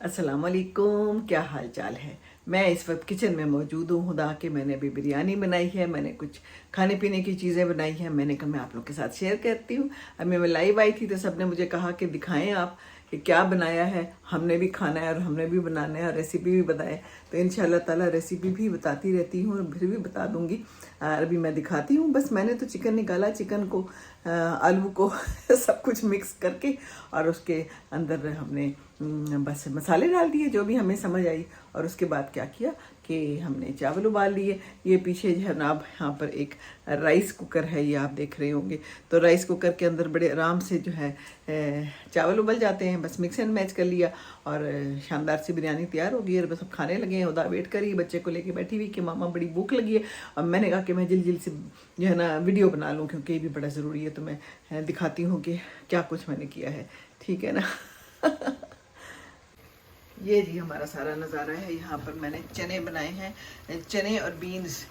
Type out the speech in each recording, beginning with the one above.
अस्सलाम वालेकुम, क्या हाल चाल है। मैं इस वक्त किचन में मौजूद हूँ। खुदा के मैंने अभी बिरयानी बनाई है, मैंने कुछ खाने पीने की चीज़ें बनाई हैं। मैंने कहा मैं आप लोग के साथ शेयर करती हूँ। अभी मैं लाइव आई थी तो सबने मुझे कहा कि दिखाएं आप कि क्या बनाया है। हमने भी खाना है और हमने भी बनाना है और रेसिपी भी बताए। तो इंशाल्लाह ताला रेसिपी भी बताती रहती हूँ और फिर भी बता दूँगी। अभी मैं दिखाती हूँ। बस मैंने तो चिकन निकाला, चिकन को आलू को सब कुछ मिक्स करके और उसके अंदर हमने बस मसाले डाल दिए जो भी हमें समझ आई। और उसके बाद क्या किया कि हमने चावल उबाल लिए। ये पीछे जनाब यहाँ पर एक राइस कुकर है, ये आप देख रहे होंगे। तो राइस कुकर के अंदर बड़े आराम से जो है चावल उबल जाते हैं। बस मिक्स एंड मैच कर लिया और शानदार सी बिरयानी तैयार हो गई है। बस अब खाने लगे हैं। उदा वेट करी, बच्चे को लेके बैठी हुई कि मामा बड़ी भूख लगी है। अब मैंने कहा कि मैं जल्दी जल्दी से जो है ना वीडियो बना लूँ, क्योंकि ये भी बड़ा ज़रूरी है। तो मैं दिखाती हूँ कि क्या कुछ मैंने किया है, ठीक है ना। ये जी हमारा सारा नज़ारा है। यहाँ पर मैंने चने बनाए हैं। चने और बीन्स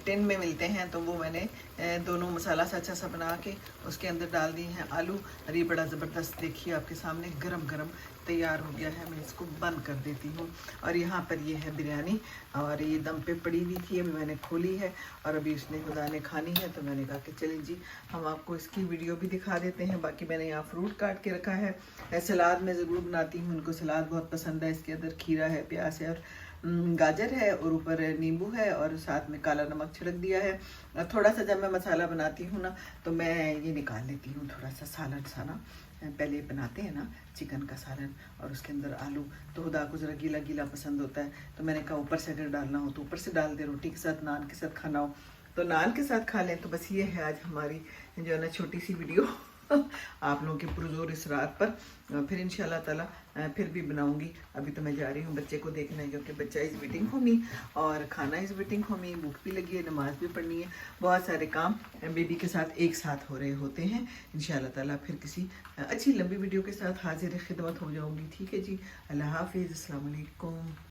टिन में मिलते हैं, तो वो मैंने दोनों मसाला सा अच्छा सा बना के उसके अंदर डाल दिए हैं आलू। और ये बड़ा ज़बरदस्त देखिए आपके सामने गरम गरम तैयार हो गया है। मैं इसको बंद कर देती हूँ। और यहाँ पर ये है बिरयानी और ये दम पे पड़ी हुई थी, अभी मैंने खोली है और अभी उसने खुदा ने खानी है। तो मैंने कहा कि चलें जी हम आपको इसकी वीडियो भी दिखा देते हैं। बाकी मैंने यहाँ फ्रूट काट के रखा है। सलाद मैं ज़रूर बनाती हूँ, उनको सलाद बहुत पसंद है। इसके अंदर खीरा है, प्याज है और गाजर है और ऊपर नींबू है और साथ में काला नमक छिड़क दिया है। और थोड़ा सा जब मैं मसाला बनाती हूँ ना तो मैं ये निकाल लेती हूँ थोड़ा सा सालन सा ना। पहले बनाते हैं ना चिकन का सालन और उसके अंदर आलू, तो खुदा को ज़रा गीला गीला पसंद होता है। तो मैंने कहा ऊपर से अगर डालना हो तो ऊपर से डाल दे, रोटी के साथ नान के साथ खाना हो तो नान के साथ खा लें। तो बस ये है आज हमारी जो है ना छोटी सी वीडियो आप लोगों के पुरजोर इस रात पर। फिर इंशाल्लाह ताला फिर भी बनाऊंगी। अभी तो मैं जा रही हूँ बच्चे को देखने, क्योंकि बच्चा इज़ वेटिंग फॉर मी और खाना इज़ वेटिंग फॉर मी। भूख भी लगी है, नमाज भी पढ़नी है, बहुत सारे काम बेबी के साथ एक साथ हो रहे होते हैं। इंशाल्लाह ताला फिर किसी अच्छी लंबी वीडियो के साथ हाजिर खिदमत हो जाऊँगी, ठीक है जी। अल्लाह हाफिज़, अस्सलाम वालेकुम।